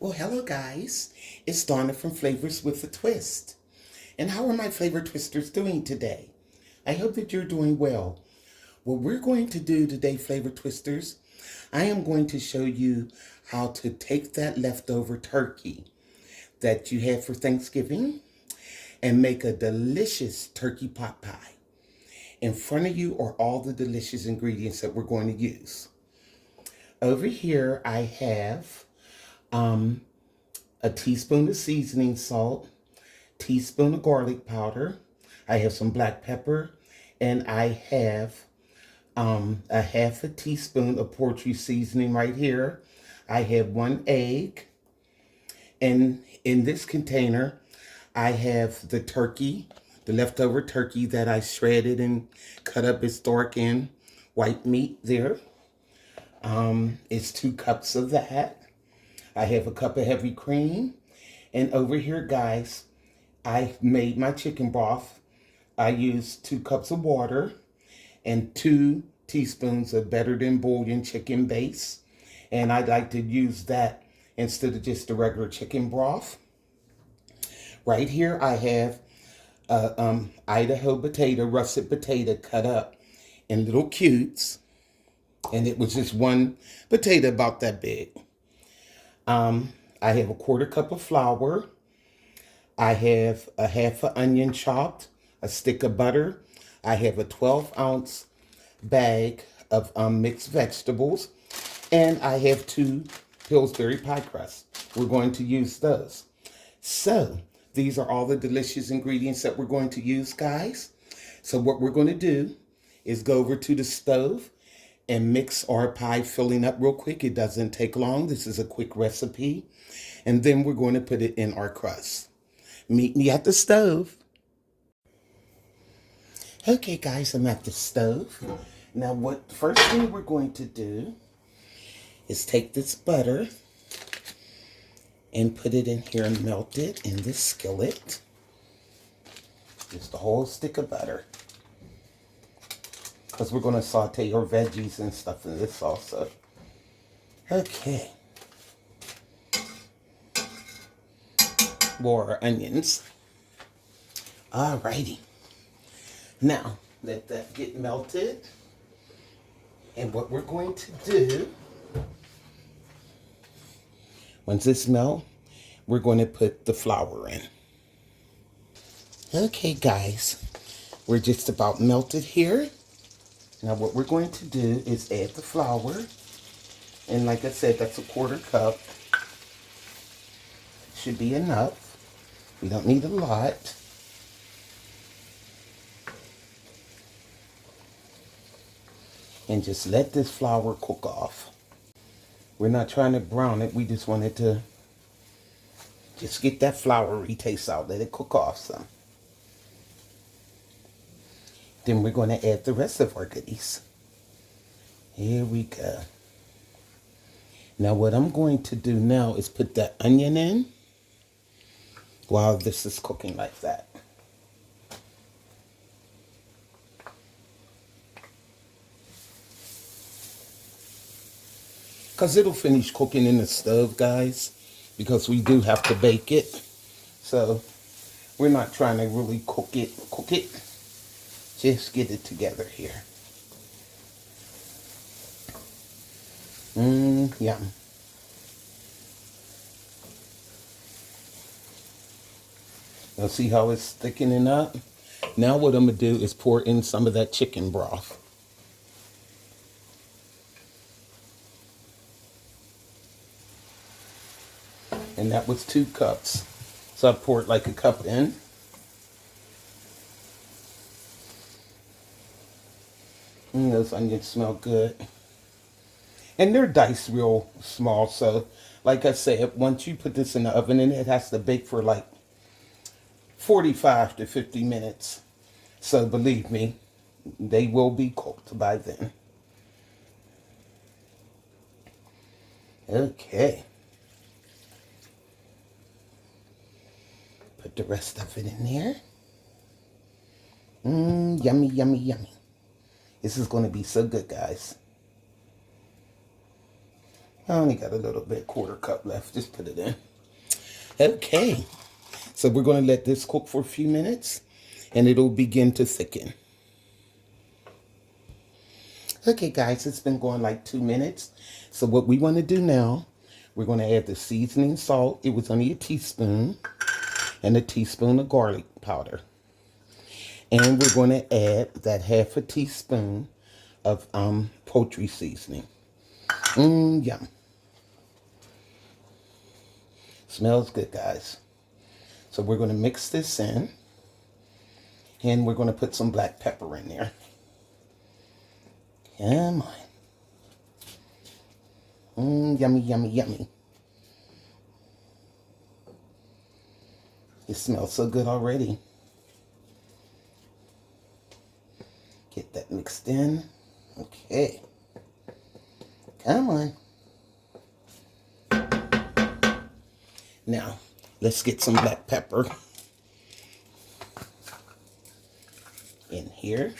Well, hello guys. It's Donna from Flavors with a Twist. And how are my flavor twisters doing today? I hope that you're doing well. What we're going to do today, flavor twisters, I am going to show you how to take that leftover turkey that you had for Thanksgiving and make a delicious turkey pot pie. In front of you are all the delicious ingredients that we're going to use. Over here I have a teaspoon of seasoning salt, teaspoon of garlic powder. I have some black pepper, and I have a half a teaspoon of poultry seasoning right here. I have 1 egg, and in this container, I have the turkey, the leftover turkey that I shredded and cut up as dark and white meat there. It's 2 cups of that. I have a cup of heavy cream. And over here, guys, I made my chicken broth. I used 2 cups of water and 2 teaspoons of Better Than Bouillon chicken base. And I'd like to use that instead of just the regular chicken broth. Right here, I have Idaho potato, russet potato cut up in little cubes. And it was just 1 potato about that big. I have a 1/4 cup of flour. I have a half an onion chopped, a stick of butter. I have a 12-ounce bag of mixed vegetables. And I have 2 Pillsbury Pie Crust. We're going to use those. So, these are all the delicious ingredients that we're going to use, guys. So what we're going to do is go over to the stove and mix our pie filling up real quick. It doesn't take long. This is a quick recipe. And then we're going to put it in our crust. Meet me at the stove. Okay, guys, I'm at the stove. Now, what first thing we're going to do is take this butter and put it in here and melt it in this skillet. Just a whole stick of butter, because we're going to saute our veggies and stuff in this also. Okay. More onions. Alrighty. Now, let that get melted. And what we're going to do, once it's melted, we're going to put the flour in. Okay, guys. We're just about melted here. Now what we're going to do is add the flour. And like I said, that's a 1/4 cup. Should be enough. We don't need a lot. And just let this flour cook off. We're not trying to brown it. We just wanted to just get that floury taste out. Let it cook off some. Then we're going to add the rest of our goodies. Here we go. Now what I'm going to do now is put that onion in while this is cooking like that. Because it'll finish cooking in the stove, guys, because we do have to bake it. So we're not trying to really cook it. Just get it together here. Yum. Now see how it's thickening up? Now what I'm going to do is pour in some of that chicken broth. And that was 2 cups. So I poured like a cup in. Those onions smell good. And they're diced real small. So, like I said, once you put this in the oven, and it has to bake for like 45 to 50 minutes. So, believe me, they will be cooked by then. Okay. Put the rest of it in there. Yummy, yummy, yummy. This is going to be so good, guys. I only got a little bit, quarter cup left. Just put it in. Okay. So we're going to let this cook for a few minutes and it'll begin to thicken. Okay, guys, it's been going like 2 minutes. So what we want to do now, we're going to add the seasoning salt. It was only a teaspoon, and a teaspoon of garlic powder. And we're going to add that half a teaspoon of poultry seasoning. Yum. Smells good, guys. So we're going to mix this in, and we're going to put some black pepper in there. Come on. Yummy, yummy, yummy. It smells so good already. Get that mixed in. Okay. Come on. Now, let's get some black pepper in here.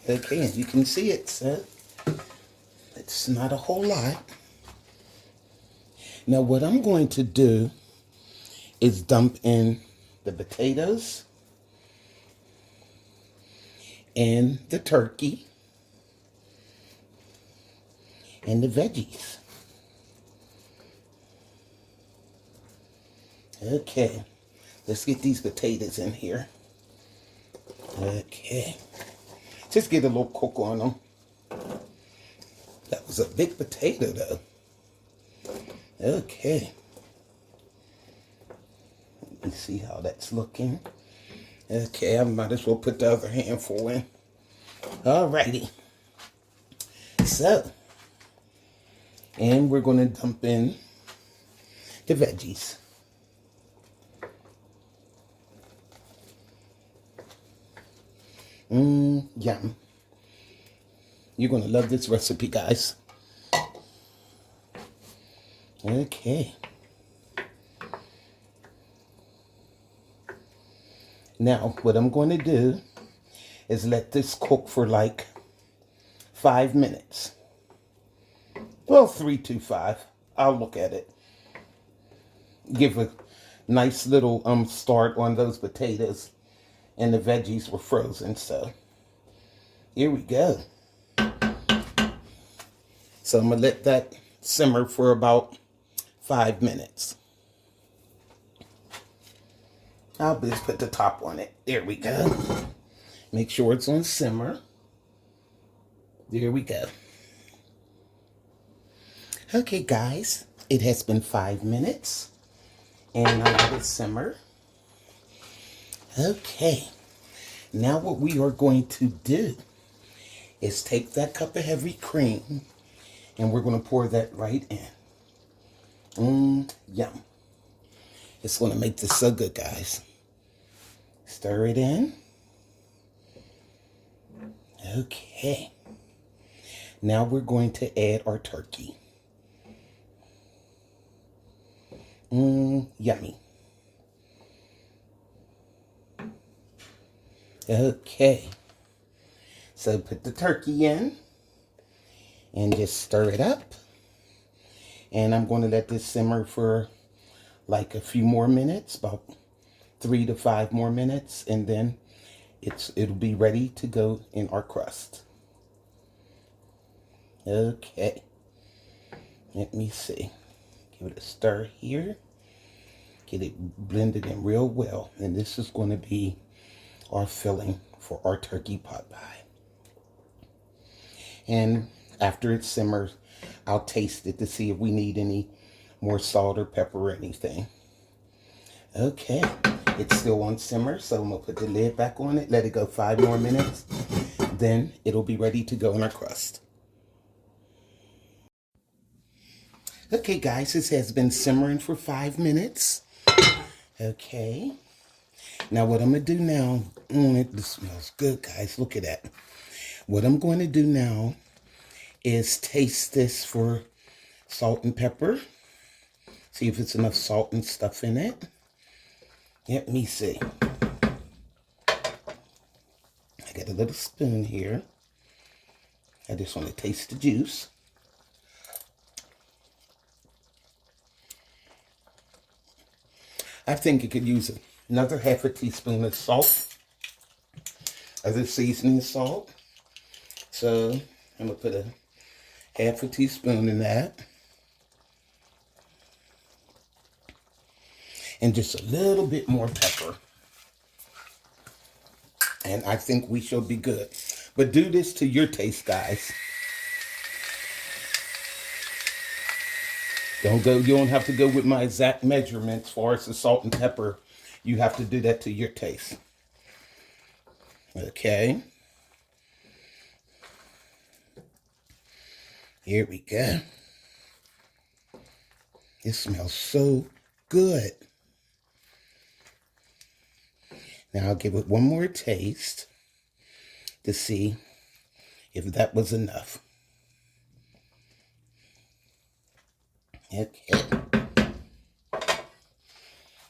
Okay, and you can see it, so it's not a whole lot. Now what I'm going to do is dump in the potatoes and the turkey and the veggies. Okay, let's get these potatoes in here. Okay. Just get a little cook on them. That was a big potato, though. Okay. Let me see how that's looking. Okay, I might as well put the other handful in. Alrighty. So, and we're going to dump in the veggies. Yum. You're going to love this recipe, guys. Okay. Now, what I'm going to do is let this cook for like 5 minutes. Well, 3 to 5. I'll look at it. Give a nice little start on those potatoes. And the veggies were frozen, so here we go. So I'm going to let that simmer for about 5 minutes. I'll just put the top on it. There we go. Make sure it's on simmer. There we go. Okay, guys, it has been 5 minutes, and I let it simmer. Okay, now what we are going to do is take that cup of heavy cream and we're going to pour that right in. Yum. It's going to make this so good, guys. Stir it in. Okay. Now we're going to add our turkey. Yummy. Okay, so put the turkey in and just stir it up. And I'm going to let this simmer for like a few more minutes, about 3 to 5 more minutes, and then it'll be ready to go in our crust. Okay, let me see. Give it a stir here. Get it blended in real well, and this is going to be our filling for our turkey pot pie. And after it simmers, I'll taste it to see if we need any more salt or pepper or anything. Okay, it's still on simmer, so I'm gonna put the lid back on it, let it go 5 more minutes, then it'll be ready to go in our crust. Okay, guys, this has been simmering for 5 minutes. Okay. Now what I'm going to do now, it smells good, guys. Look at that. What I'm going to do now is taste this for salt and pepper. See if it's enough salt and stuff in it. Let me see. a little spoon here. I just want to taste the juice. I think you could use another half a teaspoon of salt, other seasoning salt. So I'm going to put a half a teaspoon in that. And just a little bit more pepper. And I think we shall be good. But do this to your taste, guys. You don't have to go with my exact measurements as far as the salt and pepper. You have to do that to your taste. Okay. Here we go. It smells so good. Now I'll give it one more taste to see if that was enough. Okay.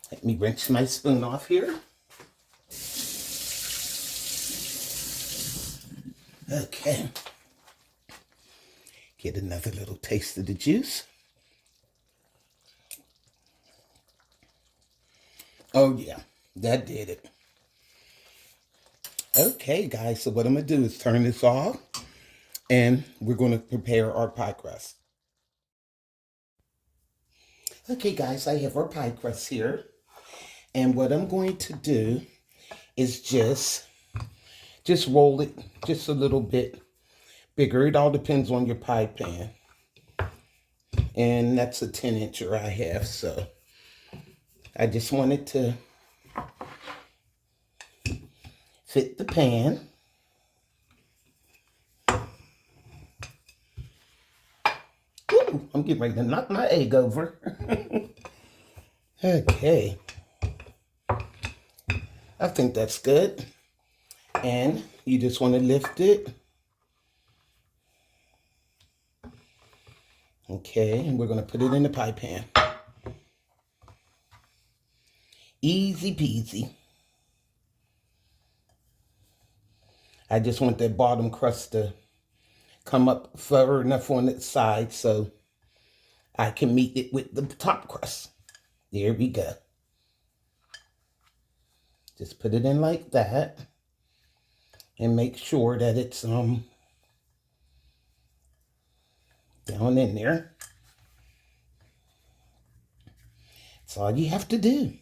Let me rinse my spoon off here. Okay. Get another little taste of the juice. Oh yeah, that did it. Okay, guys, so what I'm going to do is turn this off, and we're going to prepare our pie crust. Okay, guys, I have our pie crust here, and what I'm going to do is just roll it just a little bit bigger. It all depends on your pie pan, and that's a 10-incher I have, so I just wanted to fit the pan. Ooh, I'm getting ready to knock my egg over. Okay. I think that's good. And you just want to lift it. Okay, and we're going to put it in the pie pan. Easy peasy. I just want that bottom crust to come up far enough on its side so I can meet it with the top crust. There we go. Just put it in like that and make sure that it's down in there. That's all you have to do.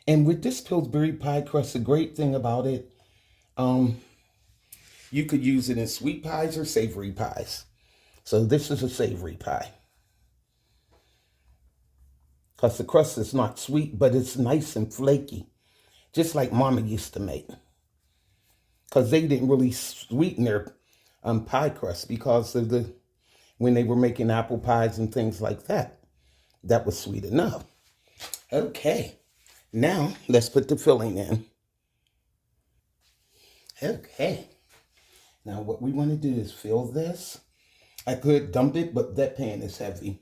And with this Pillsbury pie crust, the great thing about it, you could use it in sweet pies or savory pies. So this is a savory pie. Because the crust is not sweet, but it's nice and flaky. Just like Mama used to make. Because they didn't really sweeten their pie crust because of when they were making apple pies and things like that. That was sweet enough. Okay. Now, let's put the filling in. Okay. Now, what we want to do is fill this. I could dump it, but that pan is heavy.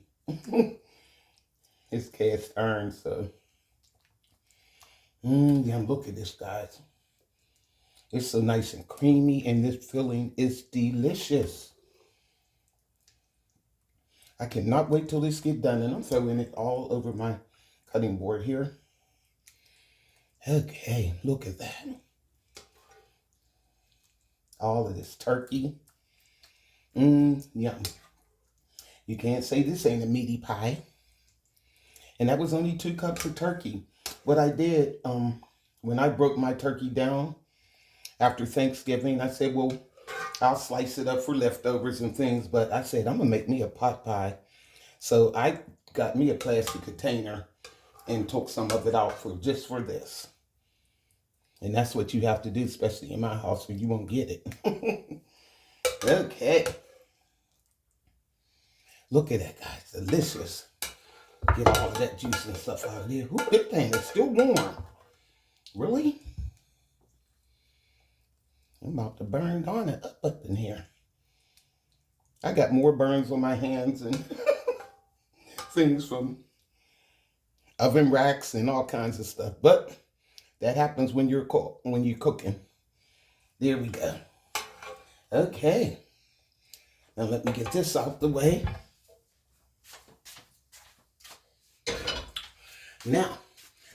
It's cast iron, so. Yeah, look at this, guys. It's so nice and creamy, and this filling is delicious. I cannot wait till this gets done, and I'm throwing it all over my cutting board here. Okay, look at that. All of this turkey. Yum. You can't say this ain't a meaty pie. And that was only 2 cups of turkey. What I did, when I broke my turkey down after Thanksgiving, I said, well, I'll slice it up for leftovers and things. But I said, I'm going to make me a pot pie. So I got me a plastic container and took some of it out just for this. And that's what you have to do, especially in my house, or you won't get it. Okay. Look at that, guys. Delicious. Get all of that juice and stuff out of there. Ooh, this thing is still warm. Really? I'm about to burn Donna up in here. I got more burns on my hands and things from oven racks and all kinds of stuff. But that happens when you're cooking. There we go. Okay. Now let me get this out the way. Now,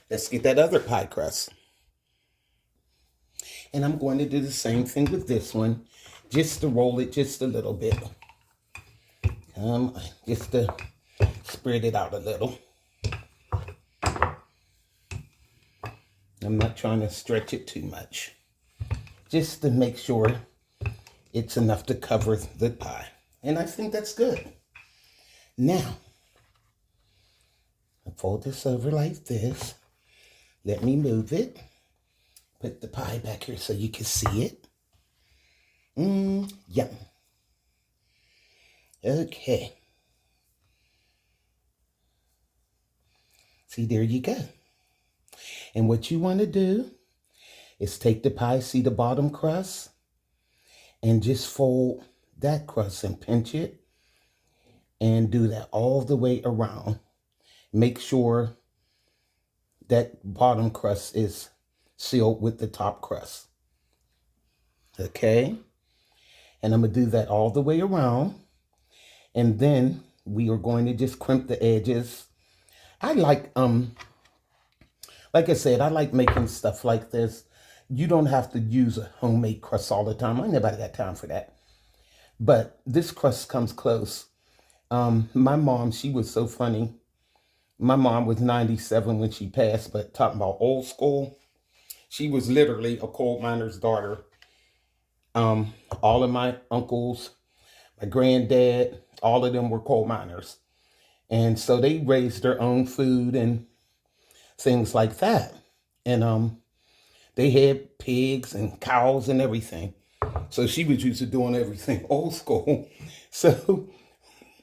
let's get that other pie crust. And I'm going to do the same thing with this one, just to roll it just a little bit. Just to spread it out a little. I'm not trying to stretch it too much. Just to make sure it's enough to cover the pie. And I think that's good. Now, I fold this over like this. Let me move it. Put the pie back here so you can see it. Yum. Okay. See, there you go. And what you want to do is take the pie, see the bottom crust, and just fold that crust and pinch it and do that all the way around. Make sure that bottom crust is sealed with the top crust. Okay? And I'm going to do that all the way around. And then we are going to just crimp the edges. I like I said, I like making stuff like this. You don't have to use a homemade crust all the time. I ain't nobody got time for that. But this crust comes close. My mom, she was so funny. My mom was 97 when she passed, but talking about old school, she was literally a coal miner's daughter. All of my uncles, my granddad, all of them were coal miners. And so they raised their own food and things like that. And they had pigs and cows and everything. So she was used to doing everything old school. So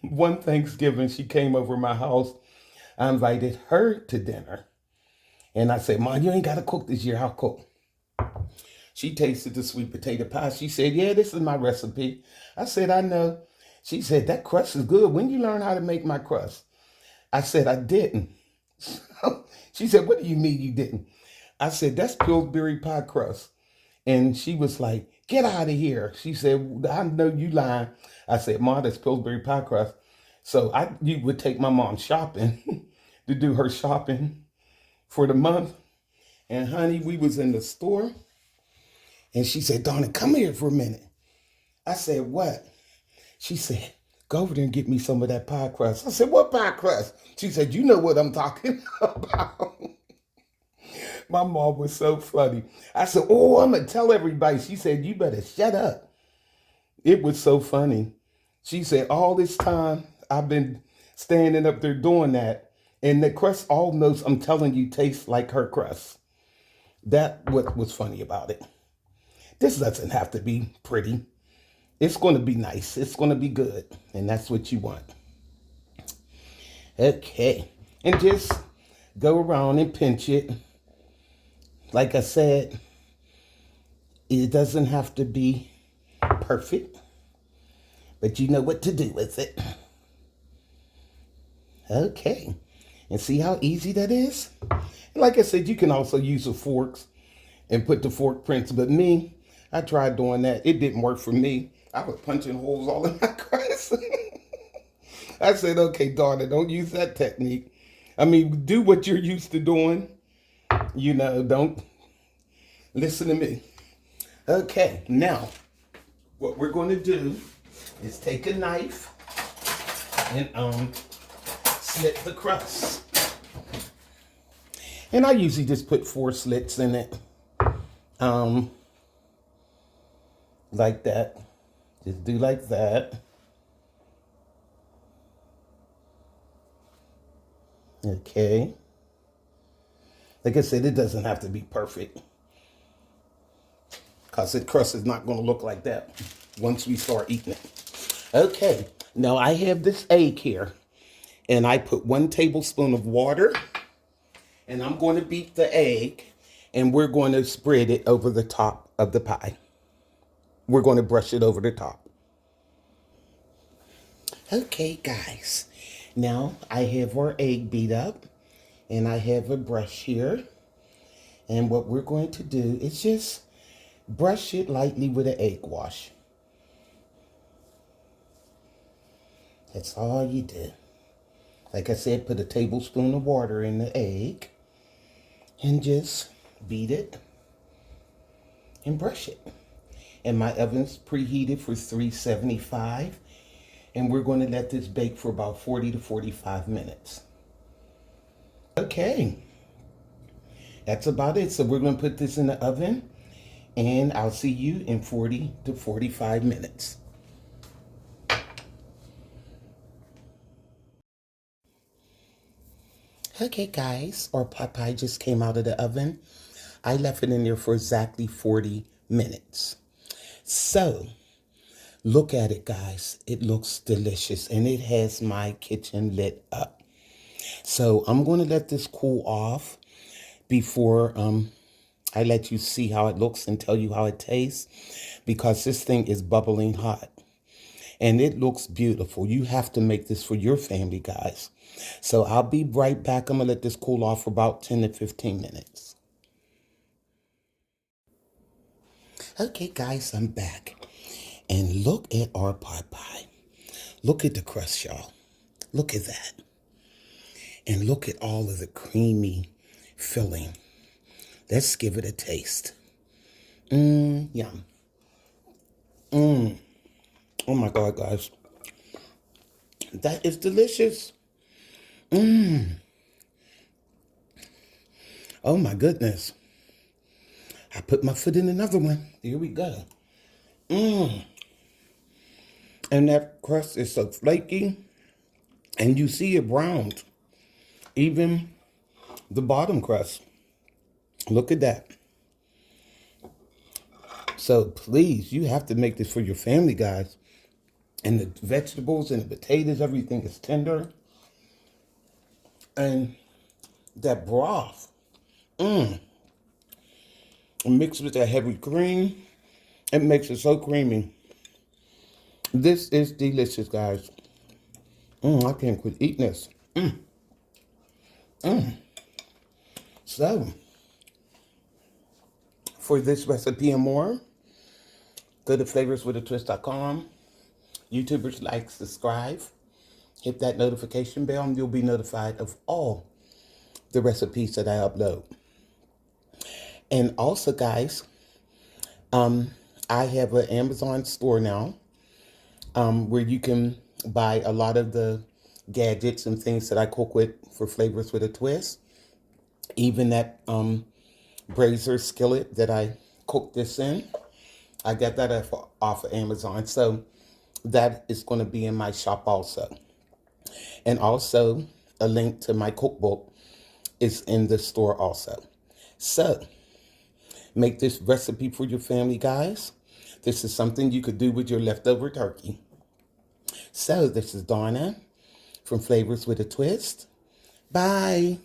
one Thanksgiving, she came over my house. I invited her to dinner. And I said, Mom, you ain't got to cook this year. I'll cook. She tasted the sweet potato pie. She said, yeah, this is my recipe. I said, I know. She said, that crust is good. When you learn how to make my crust? I said, I didn't. So she said, what do you mean you didn't? I said, that's Pillsbury Pie Crust. And she was like, get out of here. She said, I know you lying. I said, Mom, that's Pillsbury Pie Crust. So you would take my mom shopping to do her shopping for the month. And honey, we was in the store. And she said, Donna, come here for a minute. I said, what? She said, go over there and get me some of that pie crust. I said, what pie crust? She said, you know what I'm talking about. My mom was so funny. I said, oh, I'm going to tell everybody. She said, you better shut up. It was so funny. She said, all this time I've been standing up there doing that. And the crust almost, I'm telling you, tastes like her crust. That what was funny about it. This doesn't have to be pretty. It's going to be nice. It's going to be good. And that's what you want. Okay. And just go around and pinch it. Like I said, it doesn't have to be perfect. But you know what to do with it. Okay. And see how easy that is? Like I said, you can also use the forks and put the fork prints. But me, I tried doing that. It didn't work for me. I was punching holes all in my crust. I said, okay, daughter, don't use that technique. I mean, do what you're used to doing. You know, don't listen to me. Okay, now, what we're going to do is take a knife and slit the crust. And I usually just put 4 slits in it. Like that. Just do like that. Okay. Like I said, it doesn't have to be perfect. Because the crust is not going to look like that once we start eating it. Okay. Now I have this egg here. And I put 1 tablespoon of water. And I'm going to beat the egg. And we're going to spread it over the top of the pie. We're going to brush it over the top. Okay, guys. Now, I have our egg beat up. And I have a brush here. And what we're going to do is just Brush it lightly with an egg wash. That's all you do. Like I said, put a tablespoon of water in the egg and just beat it and brush it. And my oven's preheated for 375, and we're going to let this bake for about 40 to 45 minutes. Okay, that's about it. So we're going to put this in the oven, and I'll see you in 40 to 45 minutes. Okay guys, our pot pie just came out of the oven. I left it in there for exactly 40 minutes. So, look at it guys. It looks delicious and it has my kitchen lit up. So, I'm going to let this cool off before I let you see how it looks and tell you how it tastes, because this thing is bubbling hot. And it looks beautiful. You have to make this for your family, guys. So I'll be right back. I'm going to let this cool off for about 10 to 15 minutes. Okay, guys, I'm back. And look at our pot pie. Look at the crust, y'all. Look at that. And look at all of the creamy filling. Let's give it a taste. Yum. Oh my God, guys. That is delicious. Oh my goodness. I put my foot in another one. Here we go. And that crust is so flaky. And you see it browned. Even the bottom crust. Look at that. So please, you have to make this for your family, guys. And the vegetables and the potatoes, everything is tender. And that broth, mixed with that heavy cream, it makes it so creamy. This is delicious, guys. I can't quit eating this. So, for this recipe and more, go to flavorswithatwist.com. YouTubers, like, subscribe, hit that notification bell, and you'll be notified of all the recipes that I upload. And also, guys, I have an Amazon store now where you can buy a lot of the gadgets and things that I cook with for Flavors with a Twist. Even that brazier skillet that I cooked this in, I got that off of Amazon. So that is going to be in my shop also. And also a link to my cookbook is in the store also. So make this recipe for your family, guys. This is something you could do with your leftover turkey. So this is Donna from Flavors with a Twist. Bye.